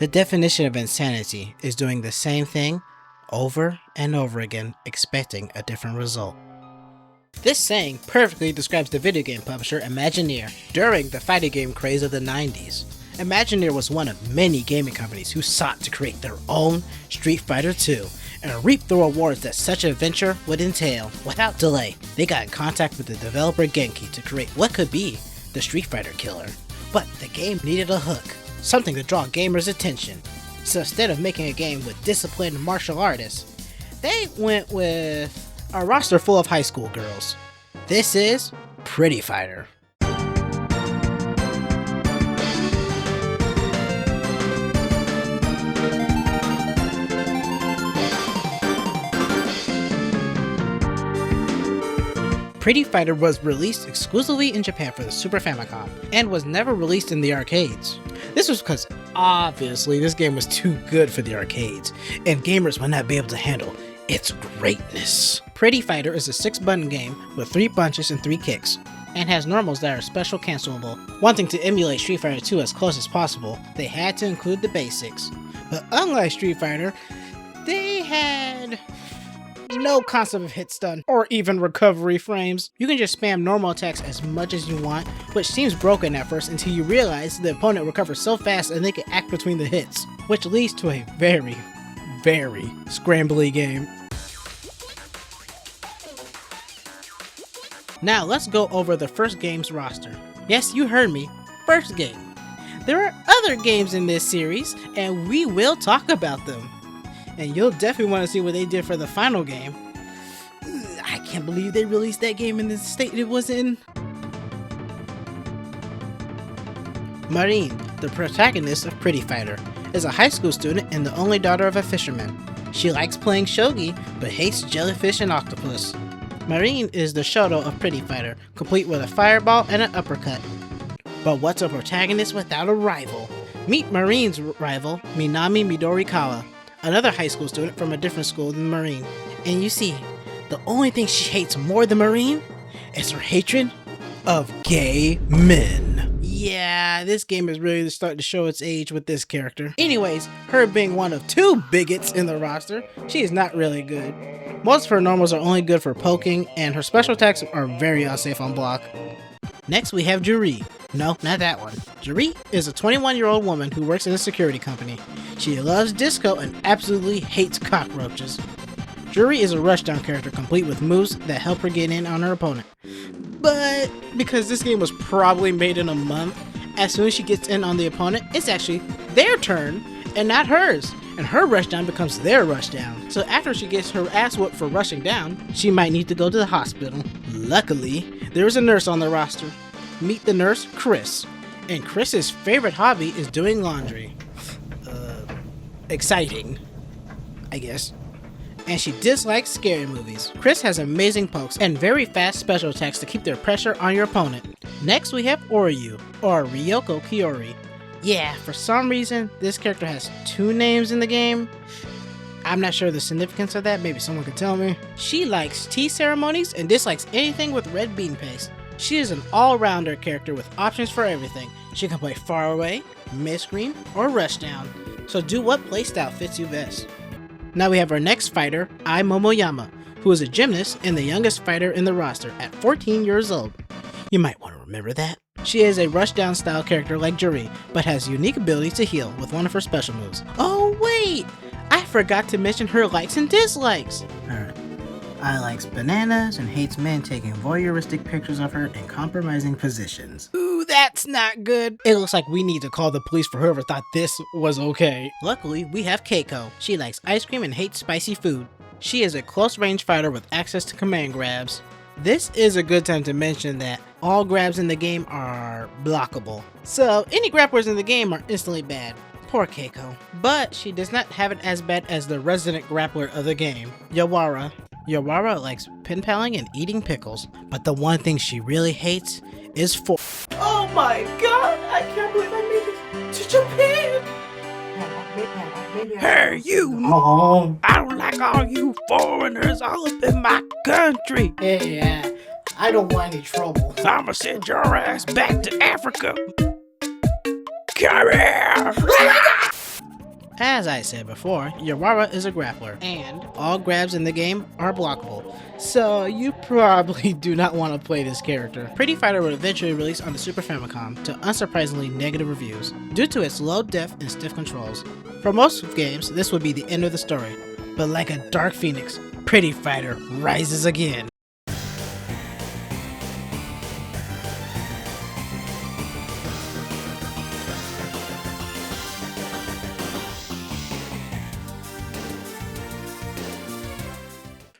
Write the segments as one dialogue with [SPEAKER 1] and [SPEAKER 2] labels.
[SPEAKER 1] The definition of insanity is doing the same thing over and over again, expecting a different result. This saying perfectly describes the video game publisher Imagineer during the fighting game craze of the 90s. Imagineer was one of many gaming companies who sought to create their own Street Fighter 2 and reap the rewards that such a venture would entail. Without delay, they got in contact with the developer Genki to create what could be the Street Fighter killer. But the game needed a hook, something to draw gamers' attention. So instead of making a game with disciplined martial artists, they went with a roster full of high school girls. This is Pretty Fighter. Pretty Fighter was released exclusively in Japan for the Super Famicom, and was never released in the arcades. This was because, obviously, this game was too good for the arcades, and gamers would not be able to handle its greatness. Pretty Fighter is a 6-button game with 3 punches and 3 kicks, and has normals that are special cancelable. Wanting to emulate Street Fighter 2 as close as possible, they had to include the basics. But unlike Street Fighter, they had no concept of hit stun, or even recovery frames. You can just spam normal attacks as much as you want, which seems broken at first until you realize the opponent recovers so fast and they can act between the hits, which leads to a very scrambly game. Now let's go over the first game's roster. Yes, you heard me, first game. There are other games in this series, and we will talk about them. And you'll definitely want to see what they did for the final game. I can't believe they released that game in the state it was in. Marine, the protagonist of Pretty Fighter, is a high school student and the only daughter of a fisherman. She likes playing shogi, but hates jellyfish and octopus. Marine is the Shoto of Pretty Fighter, complete with a fireball and an uppercut. But what's a protagonist without a rival? Meet Marine's rival, Minami Midorikawa, another high school student from a different school than Marine. And you see, the only thing she hates more than Marine is her hatred of gay men. Yeah, this game is really starting to show its age with this character. Anyways, her being one of 2 bigots in the roster, she is not really good. Most of her normals are only good for poking, and her special attacks are very unsafe on block. Next we have Juri. No, not that one. Juri is a 21-year-old woman who works in a security company. She loves disco and absolutely hates cockroaches. Juri is a rushdown character complete with moves that help her get in on her opponent. But because this game was probably made in a month, as soon as she gets in on the opponent, it's actually their turn and not hers. And her rushdown becomes their rushdown. So after she gets her ass whooped for rushing down, she might need to go to the hospital. Luckily, there is a nurse on the roster. Meet the nurse, Chris. And Chris's favorite hobby is doing laundry. Exciting, I guess. And she dislikes scary movies. Chris has amazing pokes and very fast special attacks to keep their pressure on your opponent. Next we have Oryu, or Ryoko Kiori. Yeah, for some reason, this character has 2 names in the game. I'm not sure the significance of that, maybe someone could tell me. She likes tea ceremonies and dislikes anything with red bean paste. She is an all-rounder character with options for everything. She can play far away, mid-screen, or rushdown. So do what playstyle fits you best. Now we have our next fighter, Ai Momoyama, who is a gymnast and the youngest fighter in the roster at 14 years old. You might want to remember that. She is a rushdown style character like Juri, but has unique ability to heal with one of her special moves. Oh wait! I forgot to mention her likes and dislikes. Alright. Ai likes bananas and hates men taking voyeuristic pictures of her in compromising positions. Ooh, that's not good. It looks like we need to call the police for whoever thought this was okay. Luckily, we have Keiko. She likes ice cream and hates spicy food. She is a close-range fighter with access to command grabs. This is a good time to mention that all grabs in the game are blockable. So any grapplers in the game are instantly bad. Poor Keiko. But she does not have it as bad as the resident grappler of the game, Yawara. Yawara likes pen paling and eating pickles, but the one thing she really hates is Oh my god, I can't believe I made it to Japan! Hey, you! Oh. I don't like all you foreigners all up in my country! Hey, I don't want any trouble. I'ma send your ass back to Africa! Come here! As I said before, Urawa is a grappler, and all grabs in the game are blockable, so you probably do not want to play this character. Pretty Fighter would eventually release on the Super Famicom to unsurprisingly negative reviews, due to its low def and stiff controls. For most games, this would be the end of the story, but like a dark phoenix, Pretty Fighter rises again.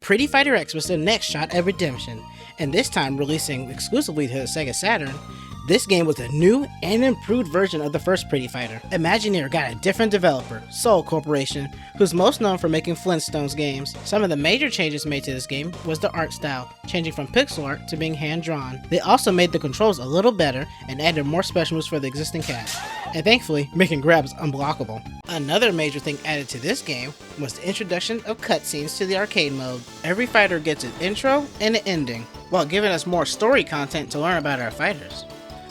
[SPEAKER 1] Pretty Fighter X was the next shot at redemption, and this time releasing exclusively to the Sega Saturn. This game was a new and improved version of the first Pretty Fighter. Imagineer got a different developer, Soul Corporation, who's most known for making Flintstones games. Some of the major changes made to this game was the art style, changing from pixel art to being hand-drawn. They also made the controls a little better and added more special moves for the existing cast, and thankfully making grabs unblockable. Another major thing added to this game was the introduction of cutscenes to the arcade mode. Every fighter gets an intro and an ending, while giving us more story content to learn about our fighters.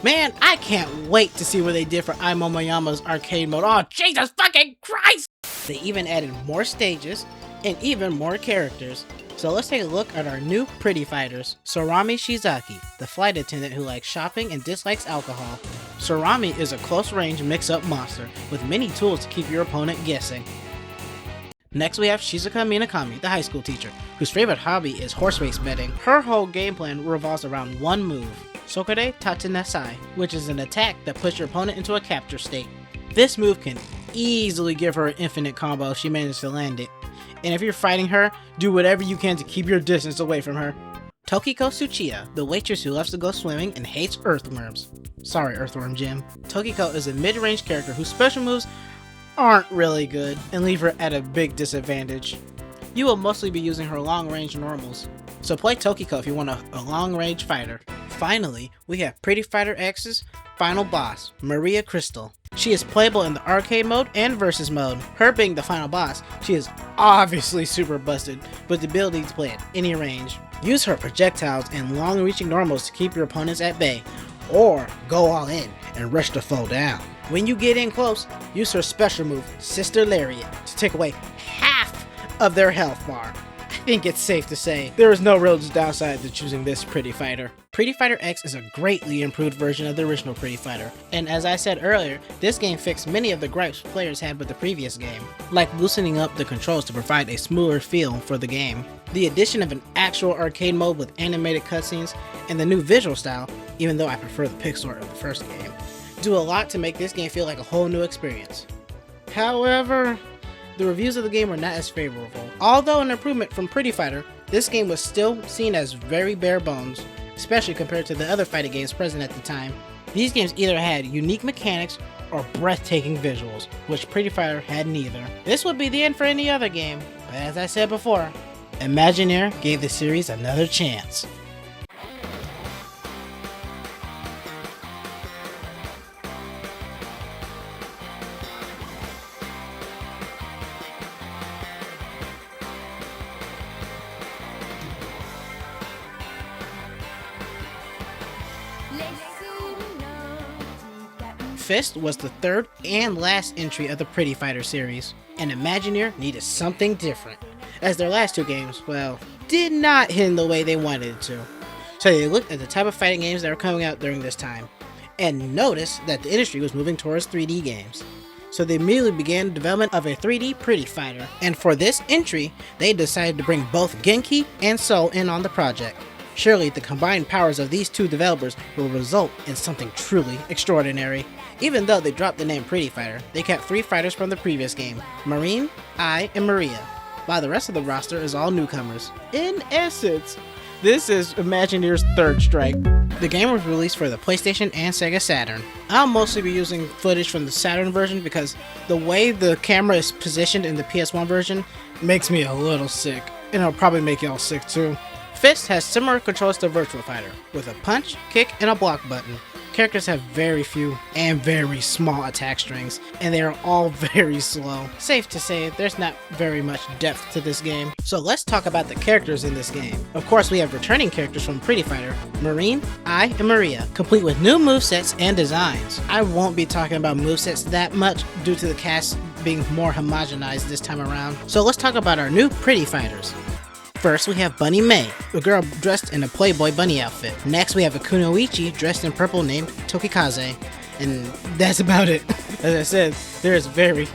[SPEAKER 1] Man, I can't wait to see what they did for Ai Momoyama's arcade mode. Oh, Jesus fucking Christ! They even added more stages and even more characters. So let's take a look at our new Pretty Fighters. Sarami Shizaki, the flight attendant who likes shopping and dislikes alcohol. Sarami is a close-range mix-up monster with many tools to keep your opponent guessing. Next we have Shizuka Minakami, the high school teacher, whose favorite hobby is horse race betting. Her whole game plan revolves around one move, Sokore Tatenasai, which is an attack that puts your opponent into a capture state. This move can easily give her an infinite combo if she manages to land it, and if you're fighting her, do whatever you can to keep your distance away from her. Tokiko Tsuchiya, the waitress who loves to go swimming and hates earthworms. Sorry, Earthworm Jim. Tokiko is a mid-range character whose special moves aren't really good and leave her at a big disadvantage. You will mostly be using her long-range normals, so play Tokiko if you want a long-range fighter. Finally, we have Pretty Fighter X's final boss, Maria Crystal. She is playable in the arcade mode and versus mode. Her being the final boss, she is obviously super busted, with the ability to play at any range. Use her projectiles and long-reaching normals to keep your opponents at bay, or go all in and rush the foe down. When you get in close, use her special move, Sister Lariat, to take away half of their health bar. I think it's safe to say there is no real downside to choosing this Pretty Fighter. Pretty Fighter X is a greatly improved version of the original Pretty Fighter, and as I said earlier, this game fixed many of the gripes players had with the previous game, like loosening up the controls to provide a smoother feel for the game. The addition of an actual arcade mode with animated cutscenes and the new visual style, even though I prefer the pixel art of the first game, do a lot to make this game feel like a whole new experience. However, the reviews of the game were not as favorable. Although an improvement from Pretty Fighter, this game was still seen as very bare bones, especially compared to the other fighting games present at the time. These games either had unique mechanics or breathtaking visuals, which Pretty Fighter had neither. This would be the end for any other game, but as I said before, Imagineer gave the series another chance. Fist was the third and last entry of the Pretty Fighter series, and Imagineer needed something different, as their last two games, well, did not hit in the way they wanted it to. So they looked at the type of fighting games that were coming out during this time, and noticed that the industry was moving towards 3D games. So they immediately began development of a 3D Pretty Fighter, and for this entry, they decided to bring both Genki and Soul in on the project. Surely the combined powers of these two developers will result in something truly extraordinary. Even though they dropped the name Pretty Fighter, they kept 3 fighters from the previous game, Marine, Ai, and Maria, while the rest of the roster is all newcomers. In essence, this is Imagineer's third strike. The game was released for the PlayStation and Sega Saturn. I'll mostly be using footage from the Saturn version because the way the camera is positioned in the PS1 version makes me a little sick, and it'll probably make y'all sick too. Fist has similar controls to Virtua Fighter, with a punch, kick, and a block button. Characters have very few and very small attack strings, and they are all very slow. Safe to say, there's not very much depth to this game. So let's talk about the characters in this game. Of course, we have returning characters from Pretty Fighter, Marine, Ai, and Maria, complete with new movesets and designs. I won't be talking about movesets that much due to the cast being more homogenized this time around. So let's talk about our new pretty fighters. First, we have Bunny May, a girl dressed in a Playboy bunny outfit. Next, we have a Kunoichi dressed in purple named Tokikaze, and that's about it. As I said, there is very,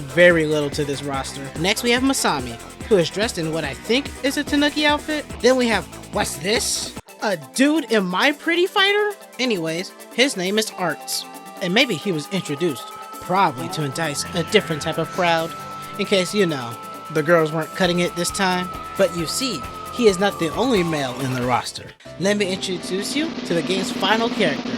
[SPEAKER 1] very little to this roster. Next, we have Masami, who is dressed in what I think is a Tanuki outfit. Then we have, what's this? A dude in My Pretty Fighter? Anyways, his name is Arts, and maybe he was introduced, probably to entice a different type of crowd, in case, you know, the girls weren't cutting it this time. But you see, he is not the only male in the roster. Let me introduce you to the game's final character,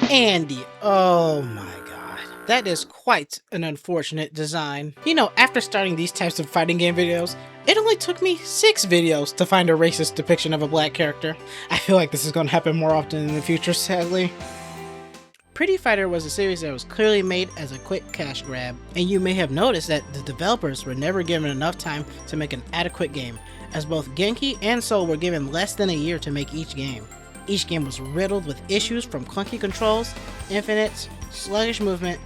[SPEAKER 1] Andy. Oh my god. That is quite an unfortunate design. You know, after starting these types of fighting game videos, it only took me 6 videos to find a racist depiction of a black character. I feel like this is going to happen more often in the future, sadly. Pretty Fighter was a series that was clearly made as a quick cash grab, and you may have noticed that the developers were never given enough time to make an adequate game, as both Genki and Soul were given less than a year to make each game. Each game was riddled with issues from clunky controls, infinites, sluggish movement,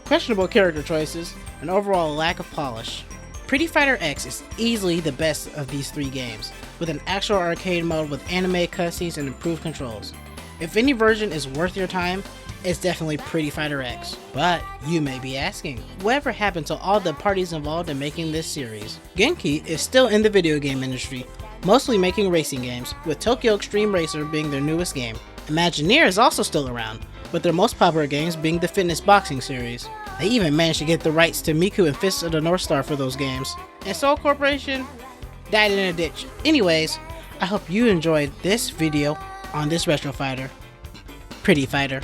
[SPEAKER 1] questionable character choices, and overall lack of polish. Pretty Fighter X is easily the best of these 3 games, with an actual arcade mode with anime cutscenes and improved controls. If any version is worth your time, it's definitely Pretty Fighter X. But you may be asking, whatever happened to all the parties involved in making this series? Genki is still in the video game industry, mostly making racing games, with Tokyo Extreme Racer being their newest game. Imagineer is also still around, with their most popular games being the fitness boxing series. They even managed to get the rights to Miku and Fists of the North Star for those games. And Soul Corporation died in a ditch. Anyways, I hope you enjoyed this video on this retro fighter, Pretty Fighter.